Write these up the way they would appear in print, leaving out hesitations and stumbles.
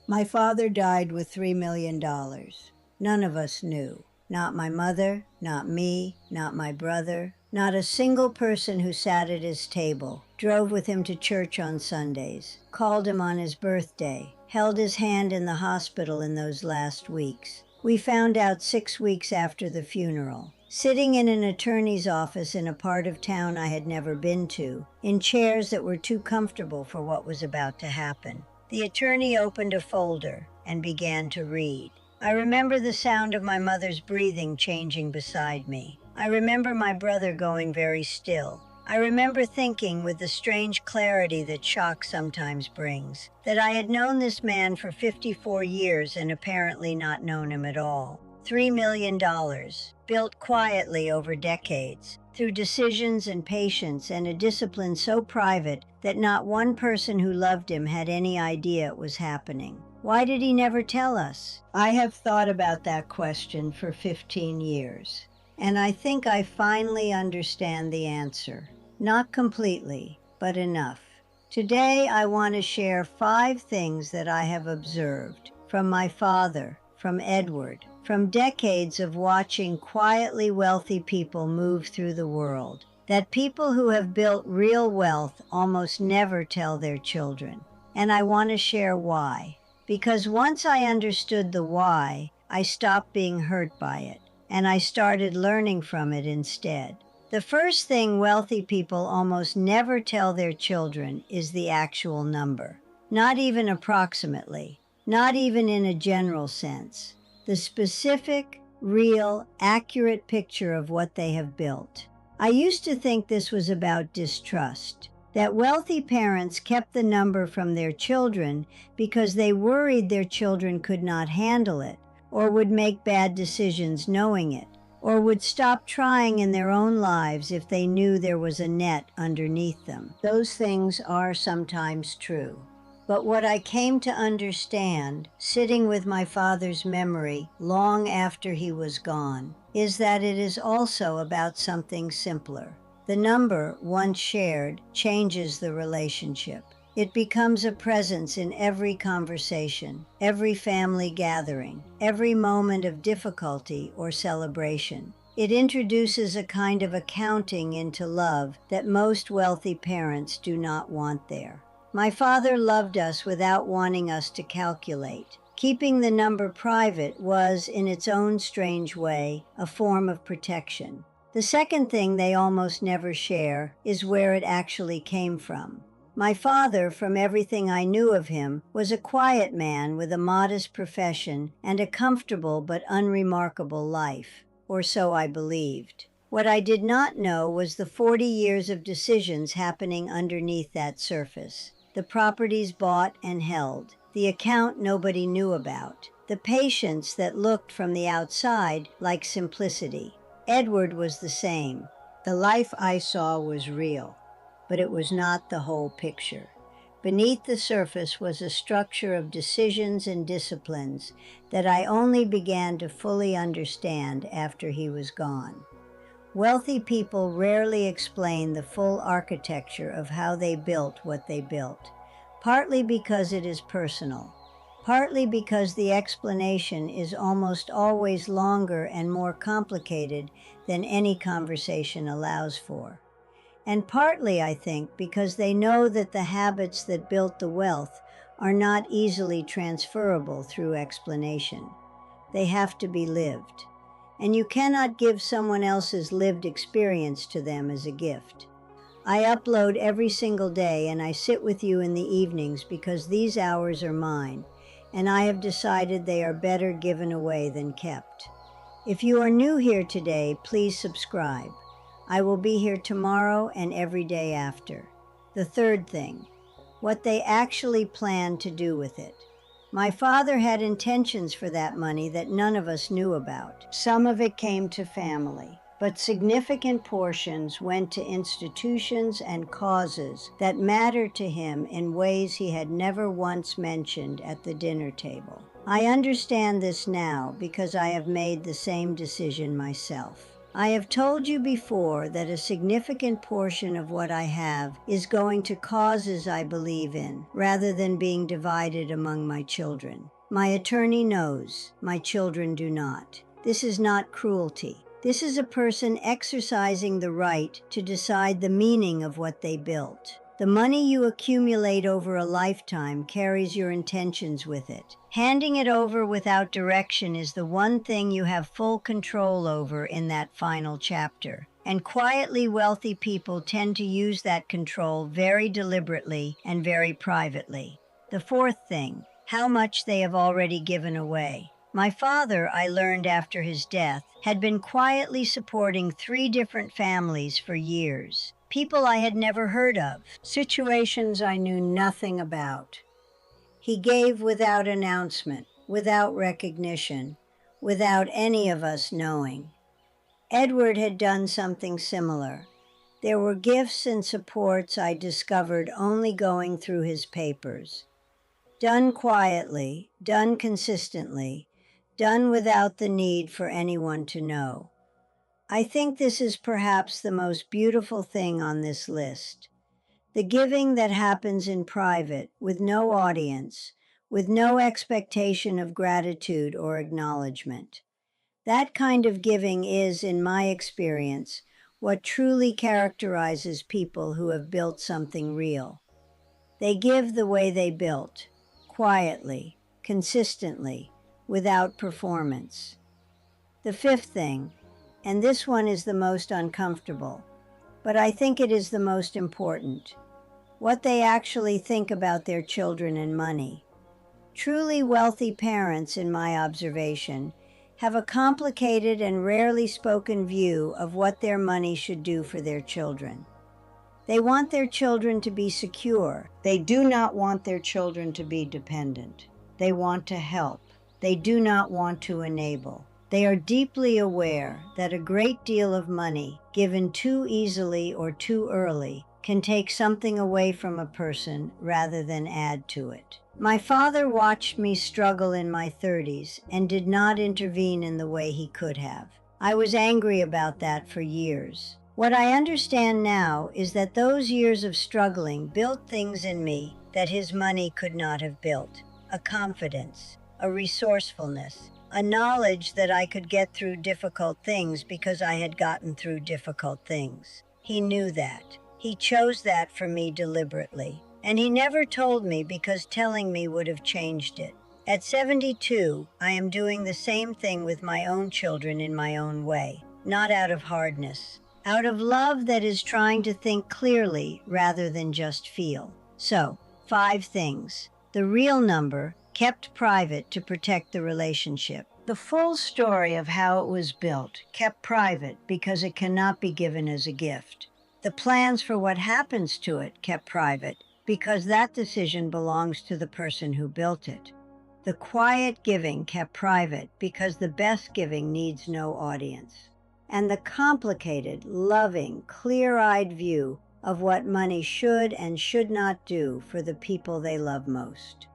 My father died with $3 million. None of us knew. Not my mother, not me, not my brother, not a single person who sat at his table, drove with him to church on Sundays, called him on his birthday, held his hand in the hospital in those last weeks. We found out 6 weeks after the funeral, sitting in an attorney's office in a part of town I had never been to, in chairs that were too comfortable for what was about to happen. The attorney opened a folder and began to read. I remember the sound of my mother's breathing changing beside me. I remember my brother going very still. I remember thinking, with the strange clarity that shock sometimes brings, that I had known this man for 54 years and apparently not known him at all. $3 million, built quietly over decades, through decisions and patience and a discipline so private that not one person who loved him had any idea it was happening. Why did he never tell us? I have thought about that question for 15 years, and I think I finally understand the answer. Not completely, but enough. Today I want to share 5 things that I have observed from my father, from Edward, from decades of watching quietly wealthy people move through the world, that people who have built real wealth almost never tell their children. And I want to share why. Because once I understood the why, I stopped being hurt by it, and I started learning from it instead. The first thing wealthy people almost never tell their children is the actual number. Not even approximately, not even in a general sense. The specific, real, accurate picture of what they have built. I used to think this was about distrust, that wealthy parents kept the number from their children because they worried their children could not handle it, or would make bad decisions knowing it, or would stop trying in their own lives if they knew there was a net underneath them. Those things are sometimes true. But what I came to understand, sitting with my father's memory long after he was gone, is that it is also about something simpler. The number, once shared, changes the relationship. It becomes a presence in every conversation, every family gathering, every moment of difficulty or celebration. It introduces a kind of accounting into love that most wealthy parents do not want there. My father loved us without wanting us to calculate. Keeping the number private was, in its own strange way, a form of protection. The second thing they almost never share is where it actually came from. My father, from everything I knew of him, was a quiet man with a modest profession and a comfortable but unremarkable life, or so I believed. What I did not know was the 40 years of decisions happening underneath that surface. The properties bought and held, the account nobody knew about, the patience that looked from the outside like simplicity. Edward was the same. The life I saw was real, but it was not the whole picture. Beneath the surface was a structure of decisions and disciplines that I only began to fully understand after he was gone. Wealthy people rarely explain the full architecture of how they built what they built, partly because it is personal, partly because the explanation is almost always longer and more complicated than any conversation allows for. And partly, I think, because they know that the habits that built the wealth are not easily transferable through explanation. They have to be lived. And you cannot give someone else's lived experience to them as a gift. I upload every single day and I sit with you in the evenings because these hours are mine, and I have decided they are better given away than kept. If you are new here today, please subscribe. I will be here tomorrow and every day after. The third thing, what they actually plan to do with it. My father had intentions for that money that none of us knew about. Some of it came to family, but significant portions went to institutions and causes that mattered to him in ways he had never once mentioned at the dinner table. I understand this now because I have made the same decision myself. I have told you before that a significant portion of what I have is going to causes I believe in, rather than being divided among my children. My attorney knows, my children do not. This is not cruelty. This is a person exercising the right to decide the meaning of what they built. The money you accumulate over a lifetime carries your intentions with it. Handing it over without direction is the one thing you have full control over in that final chapter. And quietly wealthy people tend to use that control very deliberately and very privately. The fourth thing, how much they have already given away. My father, I learned after his death, had been quietly supporting 3 different families for years. People I had never heard of, situations I knew nothing about. He gave without announcement, without recognition, without any of us knowing. Edward had done something similar. There were gifts and supports I discovered only going through his papers. Done quietly, done consistently, done without the need for anyone to know. I think this is perhaps the most beautiful thing on this list. The giving that happens in private, with no audience, with no expectation of gratitude or acknowledgement. That kind of giving is, in my experience, what truly characterizes people who have built something real. They give the way they built, quietly, consistently, without performance. The fifth thing, and this one is the most uncomfortable, but I think it is the most important, what they actually think about their children and money. Truly wealthy parents, in my observation, have a complicated and rarely spoken view of what their money should do for their children. They want their children to be secure. They do not want their children to be dependent. They want to help. They do not want to enable. They are deeply aware that a great deal of money, given too easily or too early, can take something away from a person rather than add to it. My father watched me struggle in my 30s and did not intervene in the way he could have. I was angry about that for years. What I understand now is that those years of struggling built things in me that his money could not have built. A confidence, a resourcefulness, a knowledge that I could get through difficult things because I had gotten through difficult things. He knew that. He chose that for me deliberately. And he never told me because telling me would have changed it. At 72, I am doing the same thing with my own children in my own way, not out of hardness, out of love that is trying to think clearly rather than just feel. So, 5 things. The real number, kept private to protect the relationship. The full story of how it was built, kept private because it cannot be given as a gift. The plans for what happens to it, kept private because that decision belongs to the person who built it. The quiet giving kept private because the best giving needs no audience. And the complicated, loving, clear-eyed view of what money should and should not do for the people they love most.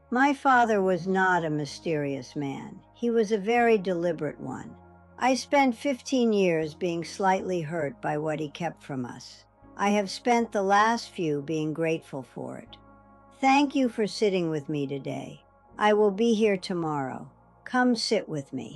My father was not a mysterious man. He was a very deliberate one. I spent 15 years being slightly hurt by what he kept from us. I have spent the last few being grateful for it. Thank you for sitting with me today. I will be here tomorrow. Come sit with me.